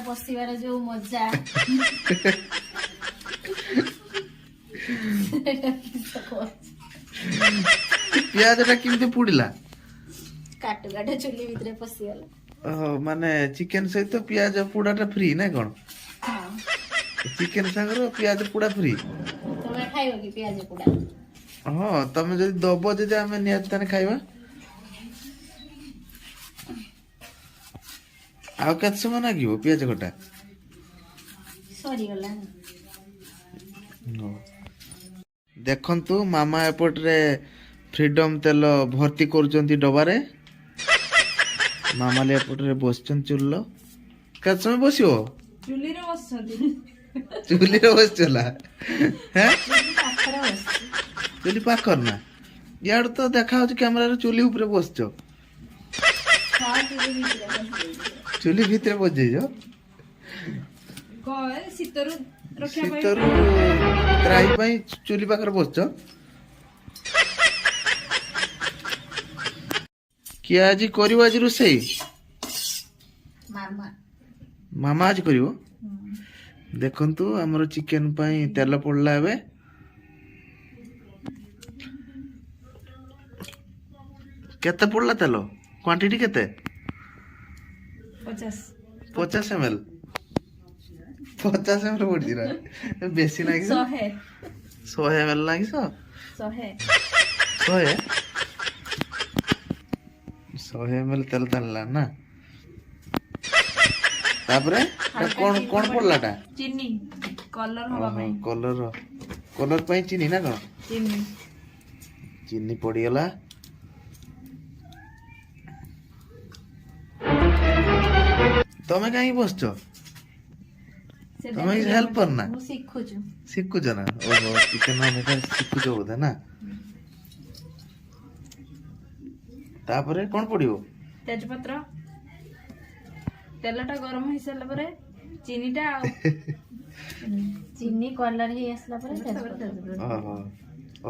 पशिबार जो मजा पियाज टा किमते पुड़िला काटू काटू चुली भितर पशिगला माने चिकन सहित पियाज पुड़ाटा फ्री ना कौन हाँ चिकन सागर पियाज पुड़ा फ्री तुम्हें खाइबो कि पियाज पोड़ा हाँ तमे जदि दब जदि आमे नियत ताने खाइबा आउ केत समय लागिवो पियाज कटा सरी गला देखंतु मामा एपट रे फ्रीडम तेल भर्ती करूचंती डबारे मामा ले एपट रे बसचन चुल्लो केत समय बसियो चुली रे बसछथि चुली रे बसचला हैं पाखरे बस चुली पाखर ना यार तो देखा हो कैमरा रे चुली ऊपर बसचो हां चुली भितर चुली भीतर बस जाइयो गए सितरु रखिया पाई शीतरु त्राई पाई चुली पाखर बसचो किया आज करियो आज रोसई मामा मामा आज करियो देखंतु हमर चिकन पाई तेल पड़ला एबे केते पड़ला तेल क्वांटिटी केते 50 50 ml 50 ml पड़ दिरा बेसी लागी 100 ml लागी 100 100 ml तेल तनला ना तापरे कोन कोन पड़लाटा चीनी कलर होबा पई कलर पाई चीनी ना कोन चीनी चीनी पड़ी गला तमे कहीं बसचो तमे हेल्पर ना मु सिखुछु शिखुछ ना ओहो चिकन में शिखुछ बोधे ना तापरे कोन पड़ियो तेजपत्र तेलटा गरम हो सारा पर चीनीटा चीनी कलर ही आसला पर तेजपत्र ओहो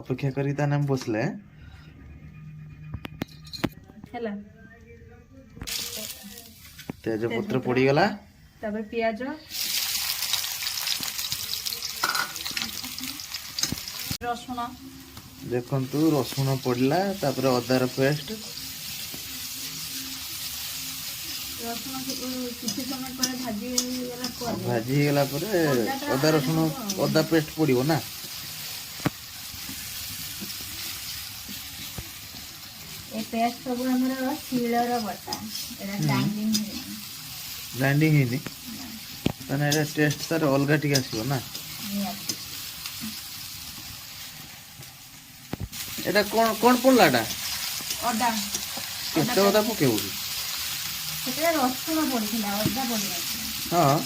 अपेक्षा करी ता नाम बसले हैला तेजपत्र पड़ी गला तापर प्याज रसुण देखंतु रसुण पड़ला तापरे अदार पेस्ट रसुण किसी समय पर भाजी गला परे अदा रसुण अदा पेस्ट पड़ियो ना ए पेस्ट सब हमर शिलर बटा एरा ग्राइंडिंग है ग्राइंडिंग हिनी तने एरा टेस्ट तार अलगा टिक आसीबो ना एटा कोन कोन पड़लाटा अदा केते अदा पकेबो सेटा रसुण पड़िला अदा पड़िला हां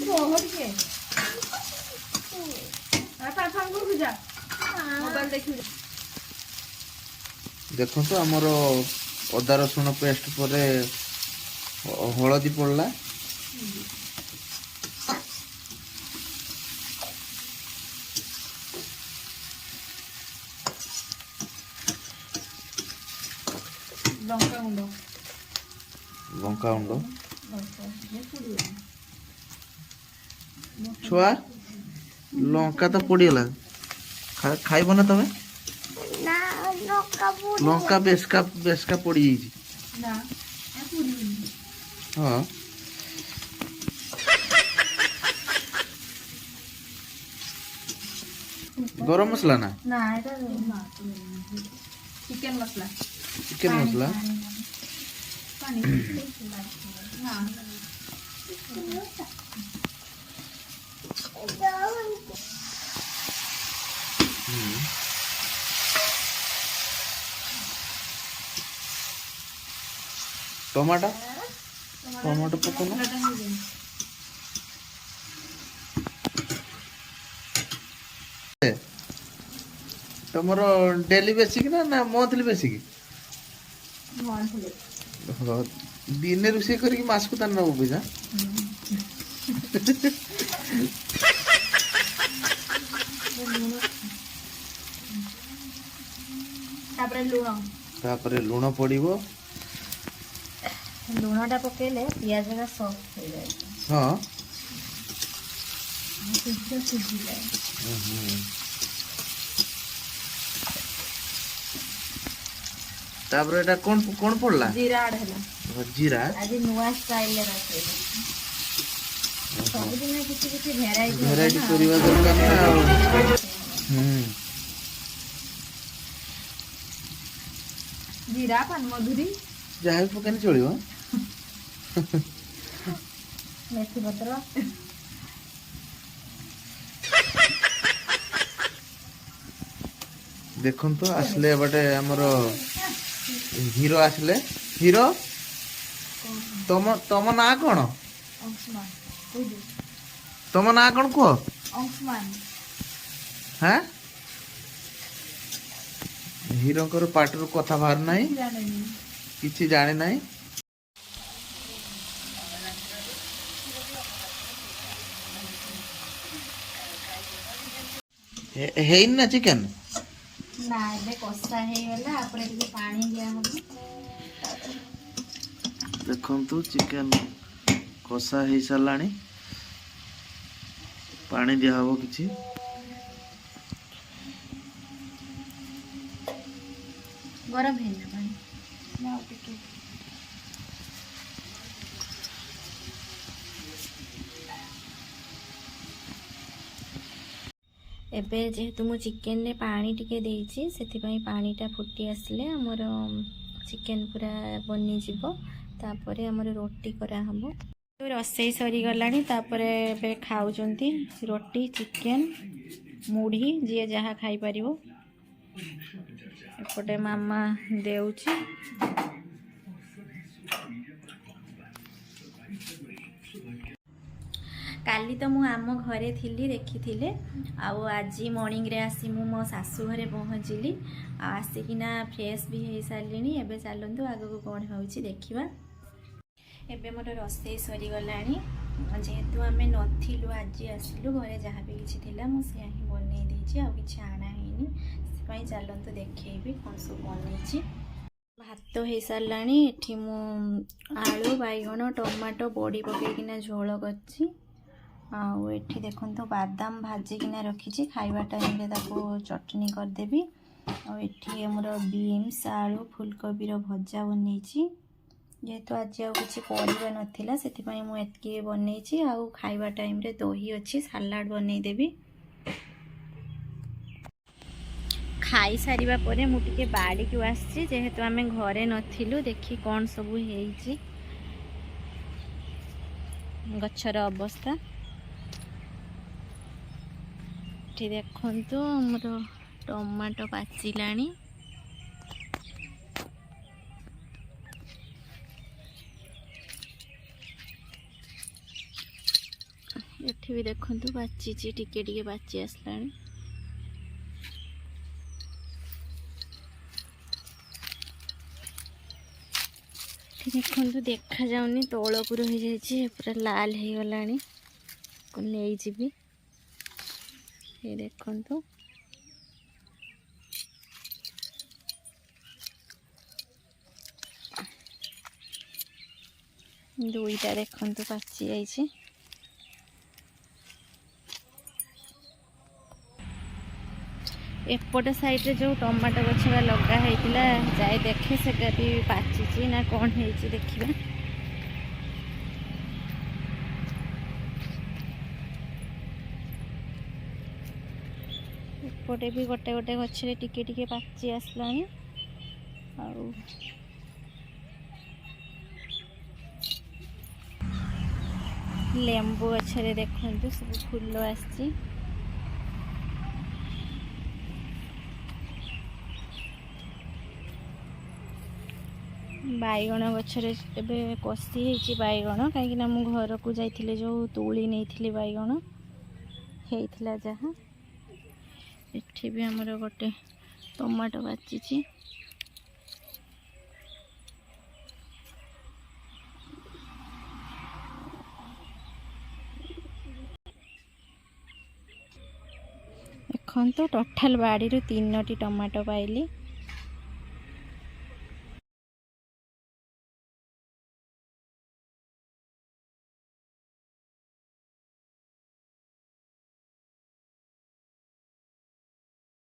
बहुत के मोबाइल देखि देखो तो हमर अदा रसुण पेस्ट परे हळदी पड़ला लंका गुंड लंका गुंड छुआ लंका तो पड़ीगला खाइब ना तमे लंका बेसका पड़ी जाइए ना हाँ गरम मसला ना ना এটা চিকেন মশলা चिकन मसला পানি না टमाटो टमाटो पकाना तुमर डेली बेसिक ना मंथली बेसिक दिन रोषे कर मास को तार नब पैसा तापर लुण तापरे लूण पड़िबो लूणटा पकेले पियाजटा सॉफ्ट हो जाए हाँ शीघ्र सिझी जाए तापरे एटा कोन कोन पड़ला जीरा ऐड हला जीरा आज नुआ स्टाइल रे रखे सब दिन किसी किसी वैरायटी वैरायटी करबा दरकार ना जीरा पान मधुरी जहाँ भी पकाने चलियो मेथी पत्र देखो तो आसले बटे हमर हीरो आसले हीरो तम ना कौन अंशमान तम ना कौन कह अंशमान हाँ हीरो पाटर कथा बाहर ना किसी जाने ना है ना चिकन ना एबे कसा हे गला आपरे टिके पानी दिया हो देखंतु चिकन कसा हे सालानी पानी दिया हो किछि गरम है ना पानी ना टिके एबे जेहेतु मु चिकेन ने पानी टिके देइछि सेथिपई पानीटा फुटी आसले हमर चिकेन पूरा बनी जिवो तापरे हमर रोटी करा हबो रसई सरी गलानी तापरे एबे खाउचंती रोटी चिकेन मुढ़ी जे जहा खाई परिवो एपटे मामा देउछि काली तो मु आम घरे थिली देखी आउ आज मॉर्निंग रे आसी मु मो सासू घरे पहुँचली आसिकिना फ्रेश भी हो सारे एबे चलतु आगक कौन होउछि देखिबा एबे मोर रोसई सरी गलानी जेहेतु आम नथिलु आज आसिलु घरे जहाँ भी किछि थिला मु से ही बनै देछि आ किछि आना हेनी सेपई चलतु देखैबी कोन सब बनैछि भात हो सारानी एठी मु आलू बैगण टमाटो बड़ी पकईकिना झोल करछि आउ एठी देखंतु बादाम भाजिकिना रखिछि खाइबा टाइम रे ताको चटनी कर देबी और एठी हमर बीन्स आलू फुलकोबी रो भजा बनैछि जेहेतु आज आउ किछि परिबा नथिला सेथिपई मु एतकी बनैछि आउ खाइबा टाइम रे दही अछि सलाड बनै देबी खाई सारिबा परे मु टिके बाड़ी को आछि जेहेतु आमे घरे नथिलु देखि कोन सब हेइछि गछर अवस्था एठी देखंतु हमर टमाटो पाचिलानी एठी भी देखंतु पाचिछि टिके टिके पाची आसलानी देखंतु देखा जाउनी तोळकु रहि जाइछि पूरा लाल हे गलानी को नै जिबी ये देखंतु दुईटा देखंतु पाची जाइछि एपटे साइड रे जो टमाटो गछरा लगा हेतिला जाय देखे सेटा भी पाचिछि ना कोन हेछि देखिबा एपटे भी गोटे गोटे गछरे टिके टिके पाची आसलानी आउ लेंबू गछरे देखंतु सब फूल आछि बैगण गछरे एबे कसी हेछि बैगण काईकिना मु घर को जाइथिले जो तोली नैथिले बैगण हेइथिला जहा एठी भी हमर गोटे टमाटो बाचिछि एखन तो टोटल बाड़ी रो 3टी टमाटो पाइली